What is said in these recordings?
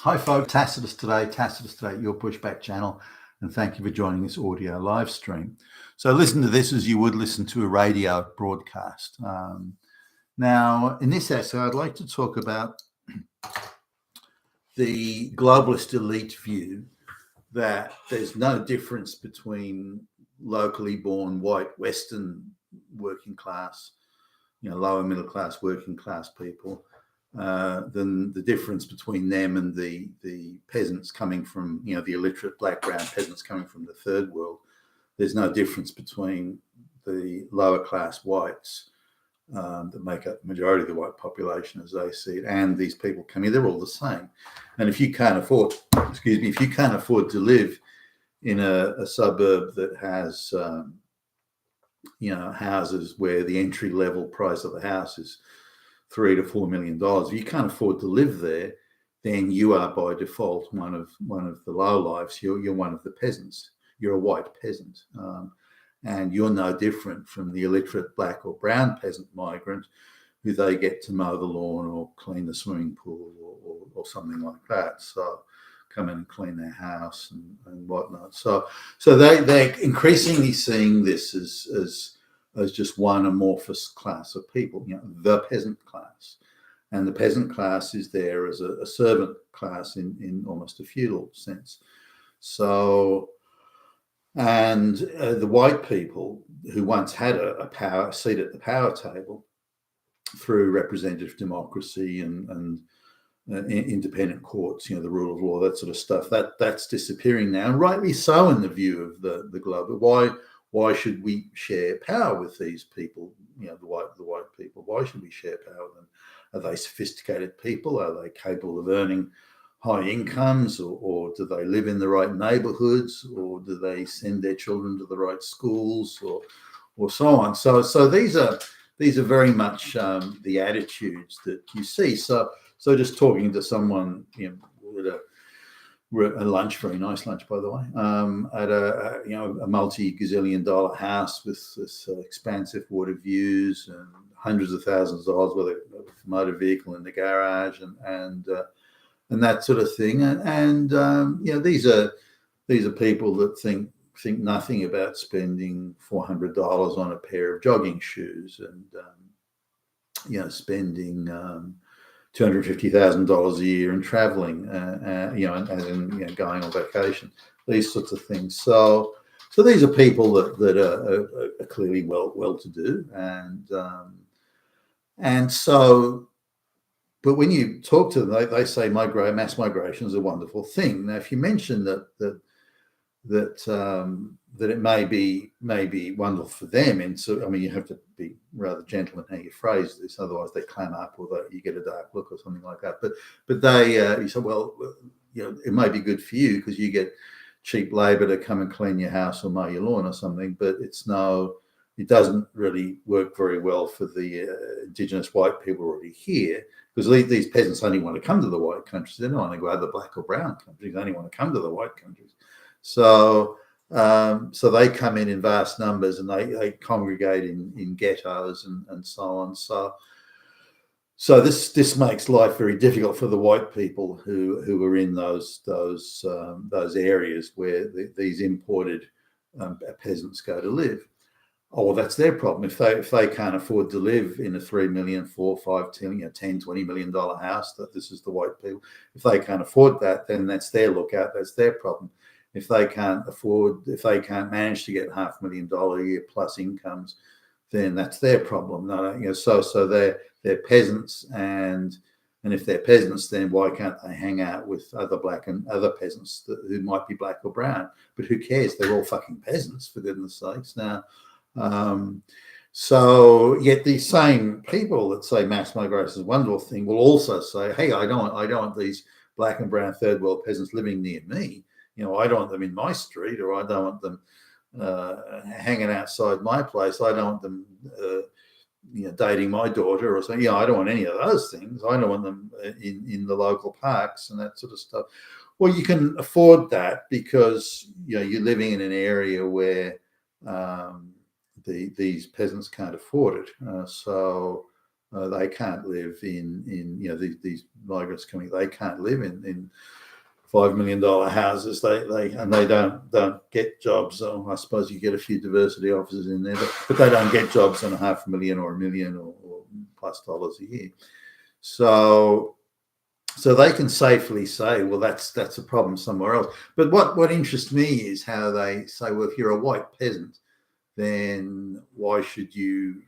Hi folks, Tacitus Today, your pushback channel, and thank you for joining this audio live stream. So listen to this as you would listen to a radio broadcast. Now, in this essay, I'd like to talk about the globalist elite view that there's no difference between locally born white Western working class, lower middle class, working class people, than the difference between them and the peasants coming from, the illiterate black, brown peasants coming from the third world. There's no difference between the lower class whites that make up the majority of the white population as they see it, and these people coming, they're all the same. And if you can't afford, to live in a suburb that has, houses where the entry level price of the house is $3 to $4 million. If you can't afford to live there, then you are by default one of the lowlifes. You're one of the peasants. You're a white peasant, and you're no different from the illiterate black or brown peasant migrant, who they get to mow the lawn or clean the swimming pool or something like that. So come in and clean their house and whatnot. So they're increasingly seeing this as just one amorphous class of people, the peasant class. And the peasant class is there as a servant class in almost a feudal sense. So, and the white people who once had a seat at the power table through representative democracy and independent courts, the rule of law, that sort of stuff, that's disappearing now, and rightly so in the view of the global. Why should we share power with these people? The white people. Why should we share power with them? Are they sophisticated people? Are they capable of earning high incomes, or do they live in the right neighborhoods, or do they send their children to the right schools, or so on? So these are very much the attitudes that you see. So just talking to someone, at a lunch, very nice lunch, by the way, at a multi-gazillion-dollar house with this expansive water views and hundreds of thousands of dollars worth of motor vehicle in the garage and that sort of thing. And these are people that think nothing about spending $400 on a pair of jogging shoes and spending $250,000 a year in traveling, and going on vacation, these sorts of things. So these are people that are clearly well to do, and so. But when you talk to them, they say mass migration is a wonderful thing. Now, if you mention that it may be wonderful for them, and so you have to be rather gentle in how you phrase this, otherwise they clam up or you get a dark look or something like that. But they you say, well, it may be good for you because you get cheap labour to come and clean your house or mow your lawn or something, but it doesn't really work very well for the indigenous white people already here, because these peasants only want to come to the white countries. They don't want to go to the black or brown countries. They only want to come to the white countries. So they come in vast numbers, and they congregate in ghettos and so on. So this makes life very difficult for the white people who are in those areas where these imported peasants go to live. Oh, well, that's their problem. If they can't afford to live in a $3 million, $4, $5, $10, $20 million house, that this is the white people. If they can't afford that, then that's their lookout. That's their problem. If they can't manage to get $500,000 a year plus incomes, then that's their problem. So they're peasants, and if they're peasants, then why can't they hang out with other black and other peasants who might be black or brown? But who cares? They're all fucking peasants, for goodness sakes. Now, so yet these same people that say mass migration is a wonderful thing will also say, hey, I don't want these black and brown third world peasants living near me. I don't want them in my street, or I don't want them hanging outside my place. I don't want them, dating my daughter or something. I don't want any of those things. I don't want them in the local parks and that sort of stuff. Well, you can afford that because you're living in an area where these peasants can't afford it. So They can't live in these migrants coming. They can't live in $5 million houses. They don't get jobs. So I suppose you get a few diversity officers in there, but they don't get jobs on $500,000 or $1 million or plus dollars a year. So they can safely say, well, that's a problem somewhere else. But what interests me is how they say, well, if you're a white peasant, then why should you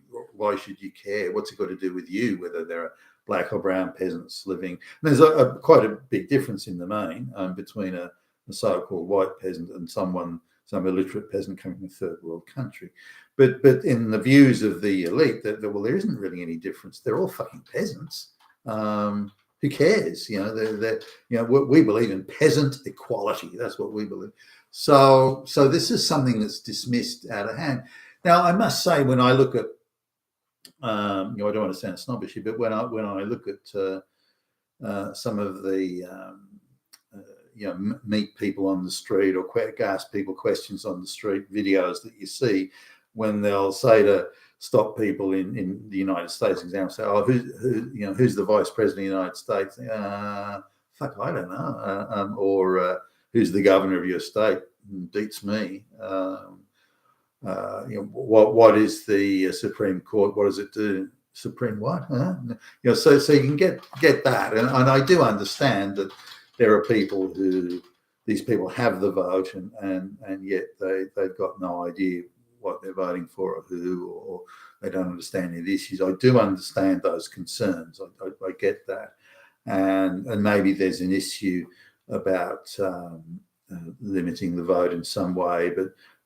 care? What's it got to do with you, whether they're black or brown peasants living? And there's quite a big difference in the main between a so-called white peasant and some illiterate peasant coming from a third world country. But in the views of the elite, well, there isn't really any difference. They're all fucking peasants. Who cares? We believe in peasant equality. That's what we believe. So this is something that's dismissed out of hand. Now, I must say, when I look at, I don't want to sound snobbish here, but when I look at some of the, meet people on the street or ask people questions on the street, videos that you see, when they'll say to stop people in the United States, example, say, oh, who's the vice president of the United States? Fuck, I don't know. Or who's the governor of your state? Beats me. What is the Supreme Court? What does it do? Supreme what? Huh? So you can get that, and I do understand that there are people these people have the vote, and yet they've got no idea what they're voting for or who, or they don't understand the issues. I do understand those concerns. I get that, and maybe there's an issue about limiting the vote in some way,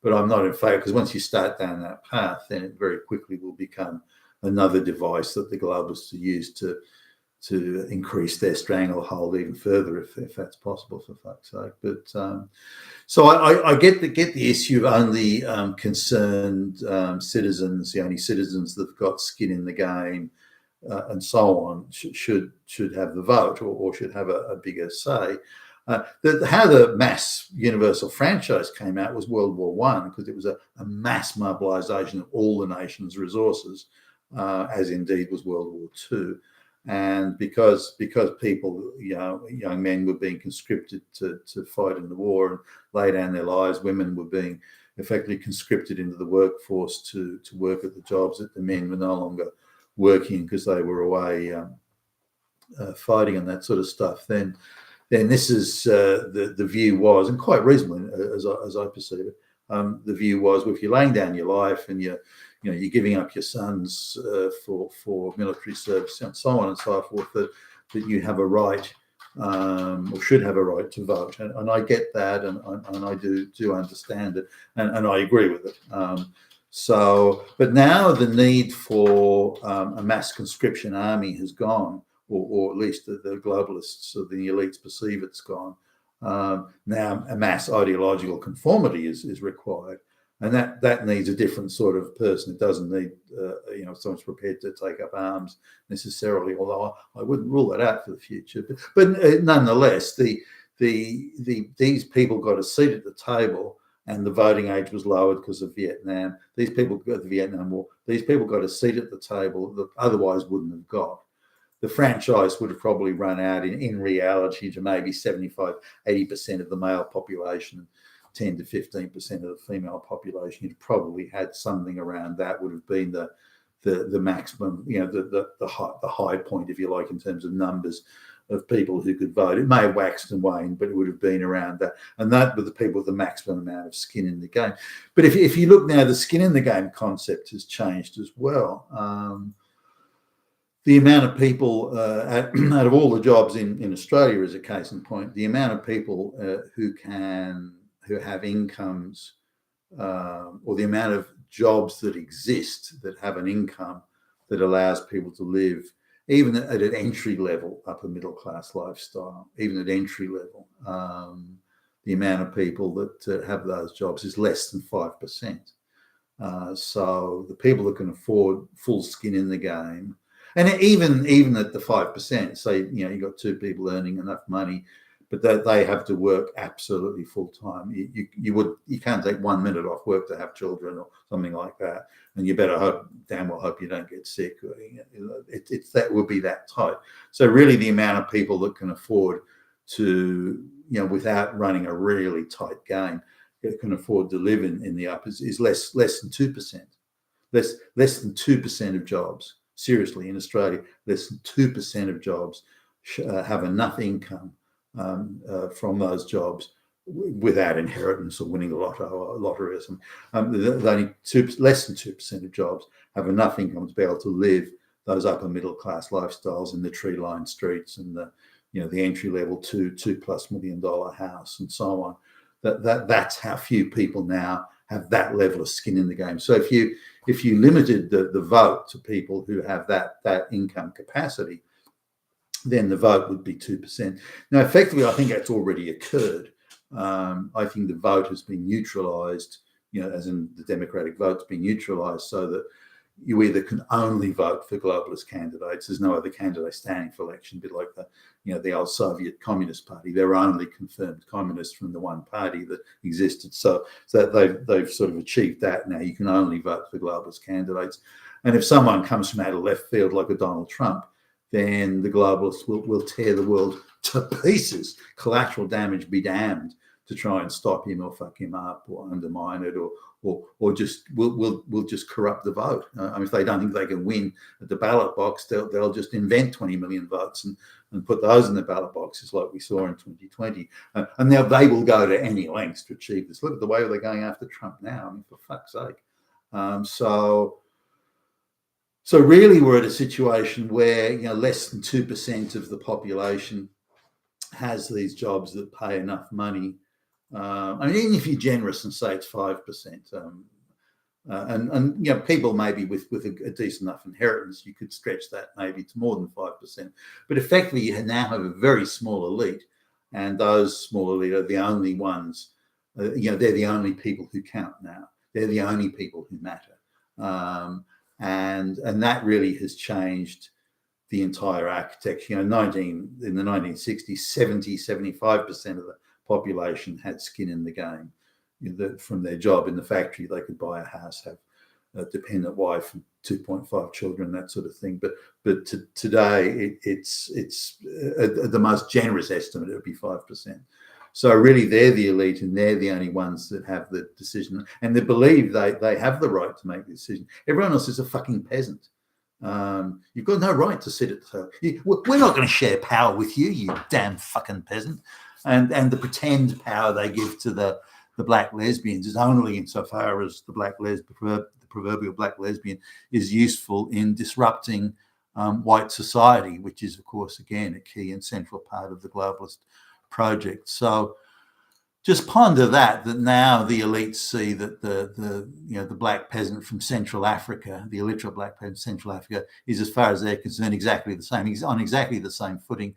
but I'm not in favour, because once you start down that path, then it very quickly will become another device that the globalists use to increase their stranglehold even further, if that's possible, for fuck's sake. But so I get the issue of only concerned citizens, the only citizens that've got skin in the game, and so on, should have the vote or should have a bigger say. How the mass universal franchise came out was World War I, because it was a mass mobilisation of all the nation's resources, as indeed was World War II. And because people, young men were being conscripted to fight in the war and lay down their lives, women were being effectively conscripted into the workforce to work at the jobs that the men were no longer working because they were away fighting and that sort of stuff. Then this is the view was, and quite reasonable as I perceive it. The view was, well, if you're laying down your life and you're giving up your sons for military service and so on and so forth, that you have a right or should have a right to vote, and I get that, and I do understand it, and I agree with it. But now the need for a mass conscription army has gone, or at least the globalists or the elites perceive it's gone. Now a mass ideological conformity is required. And that needs a different sort of person. It doesn't need, someone's prepared to take up arms necessarily. Although I wouldn't rule that out for the future. But nonetheless, these people got a seat at the table, and the voting age was lowered because of Vietnam. These people got the Vietnam War. These people got a seat at the table that otherwise wouldn't have got. The franchise would have probably run out in reality to maybe 75, 80% of the male population, 10 to 15% of the female population. You'd probably had something around that would have been the maximum, the high point, if you like, in terms of numbers of people who could vote. It may have waxed and waned, but it would have been around that. And that were the people with the maximum amount of skin in the game. But if you look now, the skin in the game concept has changed as well. The amount of people out of all the jobs in Australia, as a case in point, the amount of people who have incomes, or the amount of jobs that exist that have an income that allows people to live, even at an entry level, upper middle class lifestyle, even at entry level, the amount of people that have those jobs is less than 5%. So the people that can afford full skin in the game, and even at the 5%, say, you've got two people earning enough money but they have to work absolutely full time. You can't take 1 minute off work to have children or something like that, and you better damn well hope you don't get sick. It's that would be that tight. So really, the amount of people that can afford to, without running a really tight game, that can afford to live in the uppers is less than 2%. Less than 2% of jobs. Seriously, in Australia, less than 2% of jobs have enough income from those jobs without inheritance or winning a lottery or something. Less than 2% of jobs have enough income to be able to live those upper middle class lifestyles in the tree-lined streets and the entry level $2+ million house and so on. That's how few people now have that level of skin in the game. So if you limited the vote to people who have that income capacity, then the vote would be 2%. Now, effectively, I think that's already occurred. I think the vote has been neutralised, as in the democratic vote's been neutralised, so that you either can only vote for globalist candidates. There's no other candidate standing for election, a bit like the old Soviet Communist Party. They're only confirmed communists from the one party that existed. So they've sort of achieved that. Now you can only vote for globalist candidates. And if someone comes from out of left field like a Donald Trump, then the globalists will tear the world to pieces. Collateral damage be damned, to try and stop him or fuck him up or undermine it or just will just corrupt the vote. If they don't think they can win at the ballot box, they'll just invent 20 million votes and put those in the ballot boxes like we saw in 2020. And now they will go to any lengths to achieve this. Look at the way they're going after Trump now. For fuck's sake. So really, we're at a situation where less than 2% of the population has these jobs that pay enough money. Even if you're generous and say it's 5%, and people maybe with a decent enough inheritance, you could stretch that maybe to more than 5%. But effectively, you now have a very small elite, and those small elite are the only ones. They're the only people who count now. They're the only people who matter. And that really has changed the entire architecture. In the 1960s, 75% of the population had skin in the game. From their job in the factory, they could buy a house, have a dependent wife, and 2.5 children, that sort of thing. But today, it's the most generous estimate, it would be 5%. So really, they're the elite, and they're the only ones that have the decision, and they believe they have the right to make the decision. Everyone else is a fucking peasant. You've got no right to sit at the table. We're not going to share power with you, you damn fucking peasant. And the pretend power they give to the black lesbians is only insofar as the proverbial black lesbian is useful in disrupting white society, which is, of course, again, a key and central part of the globalist project. So just ponder that now the elites see that the black peasant from Central Africa, the illiterate black peasant from Central Africa, is, as far as they're concerned, exactly the same. He's on exactly the same footing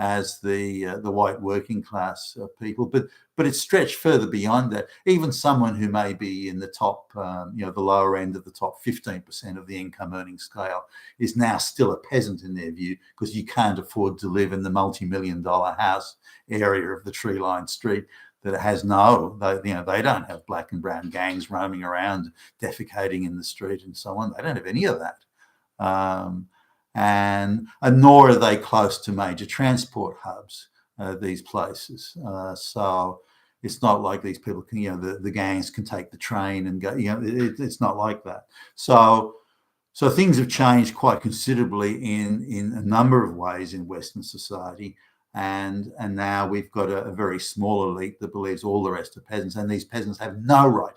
as the white working class people, but it's stretched further beyond that. Even someone who may be in the top, the lower end of the top 15% of the income earning scale is now still a peasant in their view, because you can't afford to live in the multi-million-dollar house area of the tree-lined street that has they don't have black and brown gangs roaming around defecating in the street and so on. They don't have any of that. And nor are they close to major transport hubs, these places. So it's not like these people can, the gangs can take the train and go, it's not like that. So things have changed quite considerably in a number of ways in Western society. And now we've got a very small elite that believes all the rest are peasants, and these peasants have no right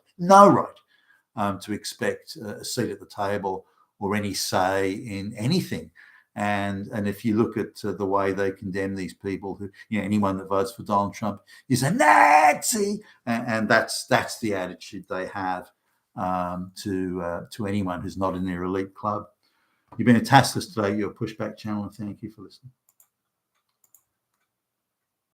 to expect a seat at the table or any say in anything. And if you look at the way they condemn these people, who anyone that votes for Donald Trump is a Nazi, and that's the attitude they have to anyone who's not in their elite club. You've been a task today, your Pushback channel, and thank you for listening.